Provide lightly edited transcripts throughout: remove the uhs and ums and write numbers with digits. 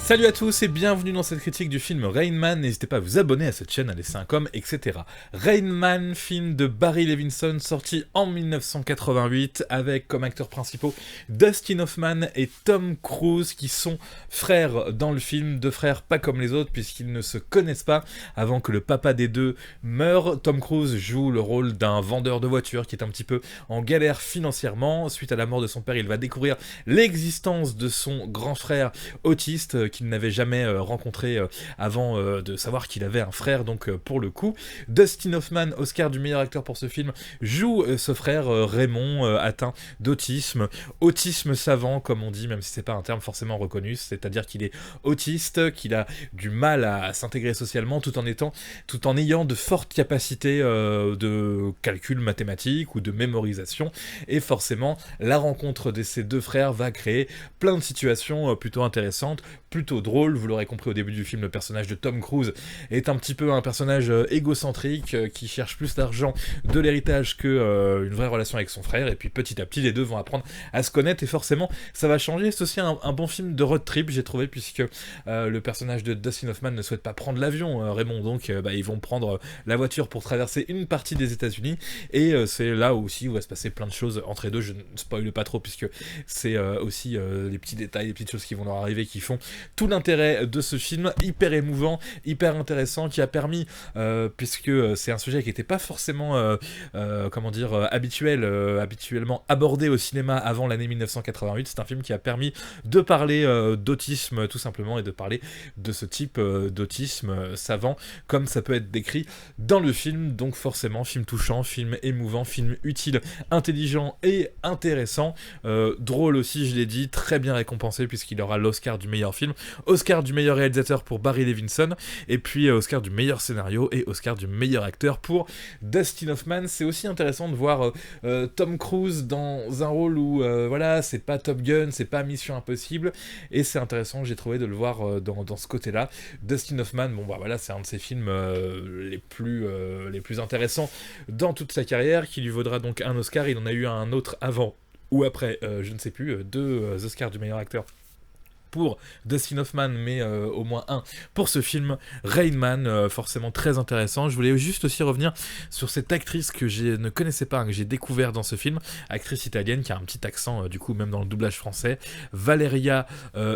Salut à tous et bienvenue dans cette critique du film Rain Man. N'hésitez pas à vous abonner à cette chaîne, à laisser un com, etc. Rain Man, film de Barry Levinson, sorti en 1988, avec comme acteurs principaux Dustin Hoffman et Tom Cruise, qui sont frères dans le film, deux frères pas comme les autres, puisqu'ils ne se connaissent pas avant que le papa des deux meure. Tom Cruise joue le rôle d'un vendeur de voitures qui est un petit peu en galère financièrement. Suite à la mort de son père, il va découvrir l'existence de son grand frère autiste, qu'il n'avait jamais rencontré avant de savoir qu'il avait un frère, donc pour le coup. Dustin Hoffman, Oscar du meilleur acteur pour ce film, joue ce frère Raymond, atteint d'autisme, autisme savant comme on dit, même si c'est pas un terme forcément reconnu, c'est-à-dire qu'il est autiste, qu'il a du mal à s'intégrer socialement tout en ayant de fortes capacités de calcul mathématique ou de mémorisation, et forcément la rencontre de ces deux frères va créer plein de situations plutôt intéressantes, plutôt drôle. Vous l'aurez compris au début du film, le personnage de Tom Cruise est un petit peu un personnage égocentrique qui cherche plus d'argent de l'héritage que une vraie relation avec son frère, et puis petit à petit les deux vont apprendre à se connaître et forcément ça va changer. C'est aussi un bon film de road trip, j'ai trouvé, puisque le personnage de Dustin Hoffman ne souhaite pas prendre l'avion, Raymond, donc ils vont prendre la voiture pour traverser une partie des États-Unis, et c'est là aussi où va se passer plein de choses entre les deux. Je ne spoile pas trop puisque c'est aussi les petits détails, les petites choses qui vont leur arriver qui font tout l'intérêt de ce film, hyper émouvant, hyper intéressant, qui a permis, puisque c'est un sujet qui n'était pas forcément habituellement abordé au cinéma avant l'année 1988, c'est un film qui a permis de parler d'autisme tout simplement, et de parler de ce type d'autisme savant, comme ça peut être décrit dans le film. Donc forcément, film touchant, film émouvant, film utile, intelligent et intéressant, drôle aussi, je l'ai dit, très bien récompensé puisqu'il aura l'Oscar du meilleur film, Oscar du meilleur réalisateur pour Barry Levinson, et puis Oscar du meilleur scénario et Oscar du meilleur acteur pour Dustin Hoffman. C'est aussi intéressant de voir Tom Cruise dans un rôle où voilà, c'est pas Top Gun, c'est pas Mission Impossible, et c'est intéressant, j'ai trouvé, de le voir dans ce côté-là. Dustin Hoffman, bon bah voilà, c'est un de ses films les plus intéressants dans toute sa carrière, qui lui vaudra donc un Oscar. Il en a eu un autre avant ou après, je ne sais plus, deux Oscars du meilleur acteur pour Dustin Hoffman, mais au moins un pour ce film Rain Man, forcément très intéressant. Je voulais juste aussi revenir sur cette actrice que je ne connaissais pas, que j'ai découvert dans ce film, actrice italienne qui a un petit accent du coup même dans le doublage français, Valeria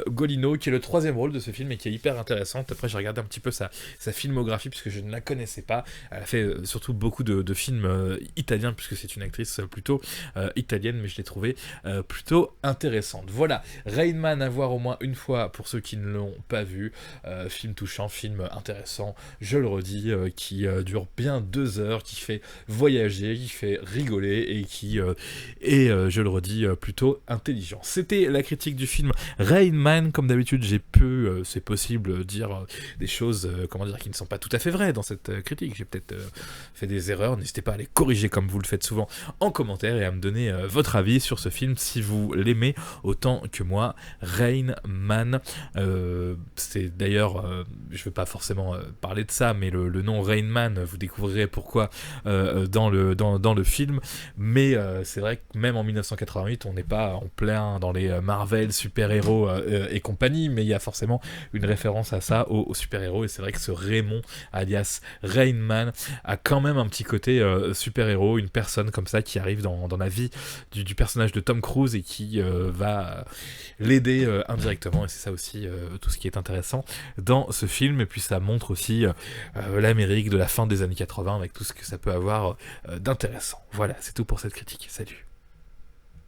Golino, qui est le troisième rôle de ce film et qui est hyper intéressante. Après j'ai regardé un petit peu sa filmographie puisque je ne la connaissais pas. Elle a fait surtout beaucoup de films italiens puisque c'est une actrice plutôt italienne, mais je l'ai trouvée plutôt intéressante. Voilà, Rain Man à voir au moins une fois pour ceux qui ne l'ont pas vu. Film touchant, film intéressant, je le redis, qui dure bien 2 heures, qui fait voyager, qui fait rigoler, et qui est, je le redis, plutôt intelligent. C'était la critique du film Rain Man. Comme d'habitude, j'ai pu, c'est possible, dire des choses qui ne sont pas tout à fait vraies dans cette critique. J'ai peut-être fait des erreurs, n'hésitez pas à les corriger comme vous le faites souvent en commentaire, et à me donner votre avis sur ce film si vous l'aimez autant que moi. Rain Man, c'est d'ailleurs, je ne vais pas forcément parler de ça, mais le nom Rain Man, vous découvrirez pourquoi dans le film, mais c'est vrai que même en 1988, on n'est pas en plein dans les Marvel, super-héros et compagnie, mais il y a forcément une référence à ça, aux super-héros, et c'est vrai que ce Raymond, alias Rain Man, a quand même un petit côté super-héros, une personne comme ça qui arrive dans la vie du personnage de Tom Cruise et qui va l'aider indirectement, et c'est ça aussi tout ce qui est intéressant dans ce film. Et puis ça montre aussi l'Amérique de la fin des années 80 avec tout ce que ça peut avoir d'intéressant. Voilà, c'est tout pour cette critique, salut.